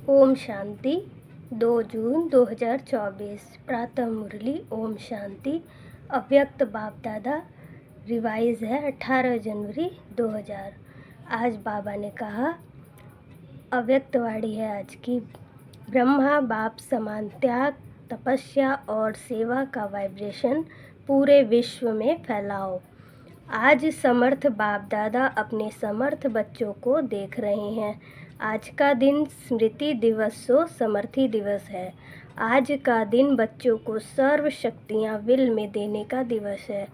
ओम शांति 2 जून 2024 प्रातः मुरली। ओम शांति। अव्यक्त बाप दादा रिवाइज है 18 जनवरी 2000। आज बाबा ने कहा, अव्यक्तवाणी है आज की। ब्रह्मा बाप समान त्याग, तपस्या और सेवा का वाइब्रेशन पूरे विश्व में फैलाओ। आज समर्थ बाप दादा अपने समर्थ बच्चों को देख रहे हैं। आज का दिन स्मृति दिवस सो समर्थी दिवस है। आज का दिन बच्चों को सर्व शक्तियाँ विल में देने का दिवस है।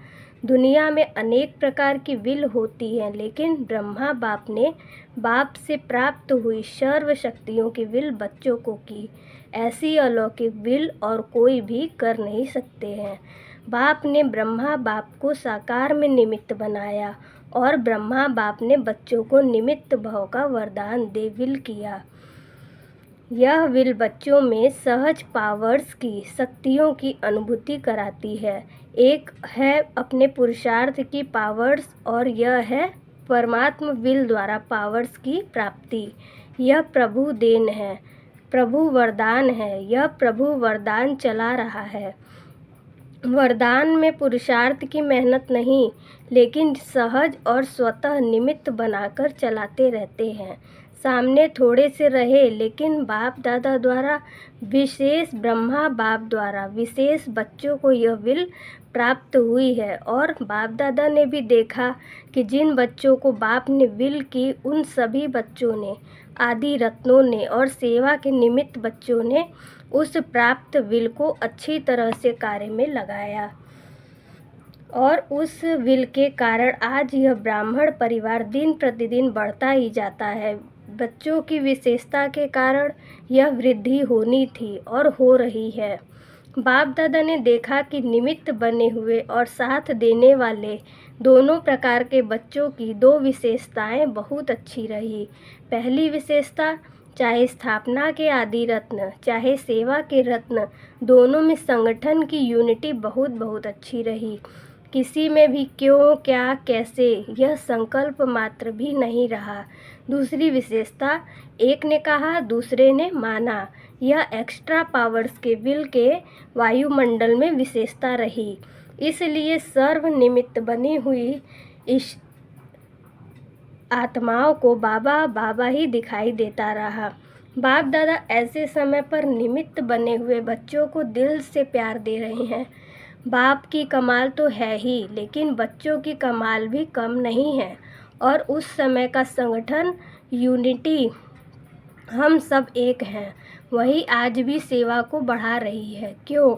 दुनिया में अनेक प्रकार की विल होती हैं, लेकिन ब्रह्मा बाप ने बाप से प्राप्त हुई सर्व शक्तियों की विल बच्चों को की। ऐसी अलौकिक विल और कोई भी कर नहीं सकते हैं। बाप ने ब्रह्मा बाप को साकार में निमित्त बनाया और ब्रह्मा बाप ने बच्चों को निमित्त भाव का वरदान दे विल किया। यह विल बच्चों में सहज पावर्स की शक्तियों की अनुभूति कराती है। एक है अपने पुरुषार्थ की पावर्स और यह है परमात्मा विल द्वारा पावर्स की प्राप्ति। यह प्रभु देन है, प्रभु वरदान है। यह प्रभु वरदान चला रहा है। वरदान में पुरुषार्थ की मेहनत नहीं, लेकिन सहज और स्वतः निमित्त बनाकर चलाते रहते हैं। सामने थोड़े से रहे, लेकिन बाप दादा द्वारा विशेष, ब्रह्मा बाप द्वारा विशेष बच्चों को यह विल प्राप्त हुई है। और बाप दादा ने भी देखा कि जिन बच्चों को बाप ने विल की, उन सभी बच्चों ने, आदि रत्नों ने और सेवा के निमित्त बच्चों ने उस प्राप्त विल को अच्छी तरह से कार्य में लगाया। और उस विल के कारण आज यह ब्राह्मण परिवार दिन प्रतिदिन बढ़ता ही जाता है। बच्चों की विशेषता के कारण यह वृद्धि होनी थी और हो रही है। बाप दादा ने देखा कि निमित्त बने हुए और साथ देने वाले दोनों प्रकार के बच्चों की दो विशेषताएं बहुत अच्छी रही। पहली विशेषता, चाहे स्थापना के आदि रत्न चाहे सेवा के रत्न, दोनों में संगठन की यूनिटी बहुत बहुत अच्छी रही। किसी में भी क्यों, क्या, कैसे, यह संकल्प मात्र भी नहीं रहा। दूसरी विशेषता, एक ने कहा दूसरे ने माना, यह एक्स्ट्रा पावर्स के विल के वायुमंडल में विशेषता रही। इसलिए सर्व निमित्त बनी हुई इस आत्माओं को बाबा बाबा ही दिखाई देता रहा। बाप दादा ऐसे समय पर निमित्त बने हुए बच्चों को दिल से प्यार दे रहे हैं। बाप की कमाल तो है ही, लेकिन बच्चों की कमाल भी कम नहीं है। और उस समय का संगठन, यूनिटी, हम सब एक हैं, वही आज भी सेवा को बढ़ा रही है। क्यों?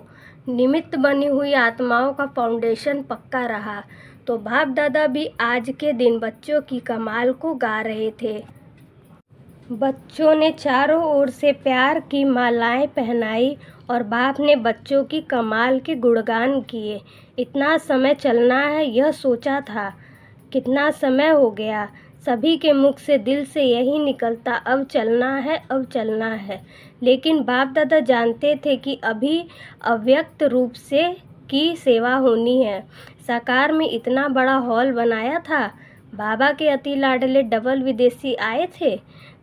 निमित्त बनी हुई आत्माओं का फाउंडेशन पक्का रहा। तो बाप दादा भी आज के दिन बच्चों की कमाल को गा रहे थे। बच्चों ने चारों ओर से प्यार की मालाएं पहनाई और बाप ने बच्चों की कमाल के गुणगान किए। इतना समय चलना है, यह सोचा था। कितना समय हो गया, सभी के मुख से दिल से यही निकलता, अब चलना है, अब चलना है। लेकिन बाप दादा जानते थे कि अभी अव्यक्त रूप से की सेवा होनी है। साकार में इतना बड़ा हॉल बनाया था। बाबा के अति लाडले डबल विदेशी आए थे,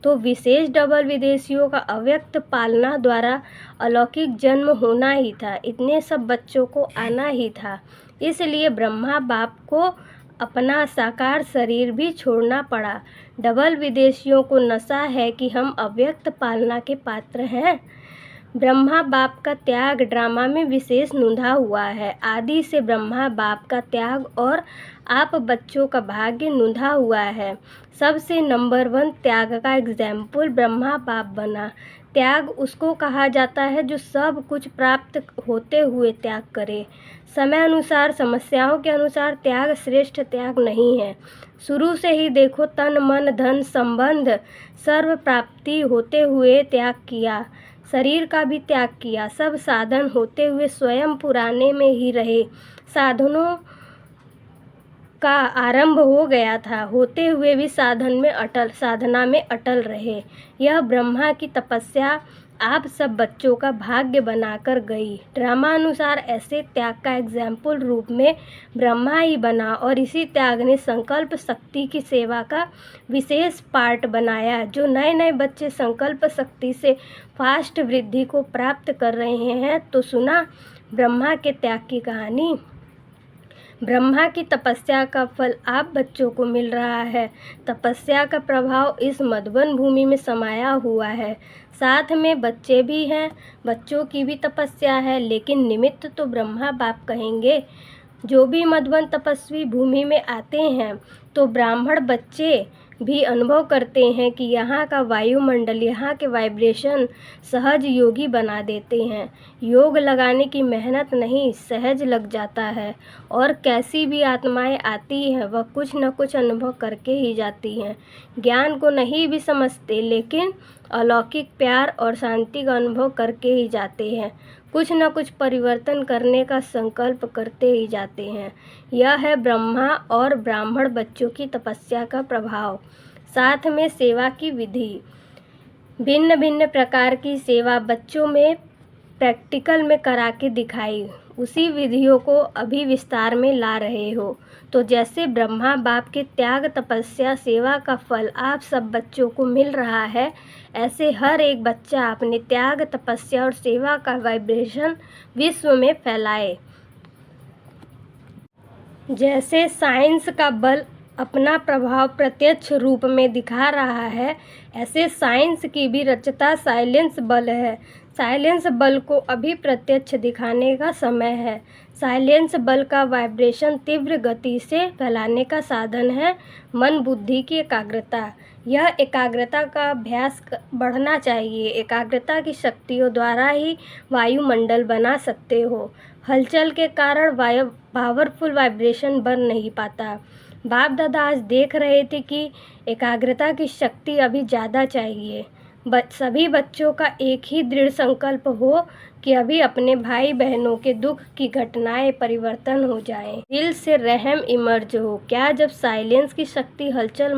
तो विशेष डबल विदेशियों का अव्यक्त पालना द्वारा अलौकिक जन्म होना ही था। इतने सब बच्चों को आना ही था। इसलिए ब्रह्मा बाप को अपना साकार शरीर भी छोड़ना पड़ा। डबल विदेशियों को नशा है कि हम अव्यक्त पालना के पात्र हैं। ब्रह्मा बाप का त्याग ड्रामा में विशेष नूंधा हुआ है। आदि से ब्रह्मा बाप का त्याग और आप बच्चों का भाग्य नूंधा हुआ है। सबसे नंबर 1 त्याग का एग्जाम्पल ब्रह्मा बाप बना। त्याग उसको कहा जाता है जो सब कुछ प्राप्त होते हुए त्याग करे। समय अनुसार, समस्याओं के अनुसार त्याग श्रेष्ठ त्याग नहीं है। शुरू से ही देखो, तन मन धन संबंध सर्व प्राप्ति होते हुए त्याग किया। शरीर का भी त्याग किया। सब साधन होते हुए स्वयं पुराने में ही रहे। साधनों का आरंभ हो गया था, होते हुए भी साधना में अटल रहे। यह ब्रह्मा की तपस्या आप सब बच्चों का भाग्य बनाकर गई। ड्रामानुसार ऐसे त्याग का एग्जाम्पल रूप में ब्रह्मा ही बना और इसी त्याग ने संकल्प शक्ति की सेवा का विशेष पार्ट बनाया। जो नए नए बच्चे संकल्प शक्ति से फास्ट वृद्धि को प्राप्त कर रहे हैं, तो सुना ब्रह्मा के त्याग की कहानी। ब्रह्मा की तपस्या का फल आप बच्चों को मिल रहा है। तपस्या का प्रभाव इस मधुबन भूमि में समाया हुआ है। साथ में बच्चे भी हैं, बच्चों की भी तपस्या है, लेकिन निमित्त तो ब्रह्मा बाप कहेंगे। जो भी मधुबन तपस्वी भूमि में आते हैं, तो ब्राह्मण बच्चे भी अनुभव करते हैं कि यहाँ का वायुमंडल, यहाँ के वाइब्रेशन सहज योगी बना देते हैं। योग लगाने की मेहनत नहीं, सहज लग जाता है। और कैसी भी आत्माएं आती हैं, वह कुछ न कुछ अनुभव करके ही जाती हैं। ज्ञान को नहीं भी समझते, लेकिन अलौकिक प्यार और शांति का अनुभव करके ही जाते हैं। कुछ न कुछ परिवर्तन करने का संकल्प करते ही जाते हैं। यह है ब्रह्मा और ब्राह्मण बच्चों की तपस्या का प्रभाव। साथ में सेवा की विधि, भिन्न भिन्न प्रकार की सेवा बच्चों में प्रैक्टिकल में करा के दिखाई। उसी विधियों को अभी विस्तार में ला रहे हो। तो जैसे ब्रह्मा बाप के त्याग तपस्या सेवा का फल आप सब बच्चों को मिल रहा है, ऐसे हर एक बच्चा अपने त्याग तपस्या और सेवा का वाइब्रेशन विश्व में फैलाए। जैसे साइंस का बल अपना प्रभाव प्रत्यक्ष रूप में दिखा रहा है, ऐसे साइंस की भी रचता साइलेंस बल है। साइलेंस बल को अभी प्रत्यक्ष दिखाने का समय है। साइलेंस बल का वाइब्रेशन तीव्र गति से फैलाने का साधन है मन बुद्धि की एकाग्रता। यह एकाग्रता का अभ्यास बढ़ना चाहिए। एकाग्रता की शक्तियों द्वारा ही वायुमंडल बना सकते हो। हलचल के कारण पावरफुल वाइब्रेशन बन नहीं पाता। बाप दादा आज देख रहे थे कि एकाग्रता की शक्ति अभी ज़्यादा चाहिए। सभी बच्चों का एक ही दृढ़ संकल्प हो कि अभी अपने भाई बहनों के दुख की घटनाएं परिवर्तन हो जाएं। दिल से रहम इमर्ज हो। क्या जब साइलेंस की शक्ति हलचल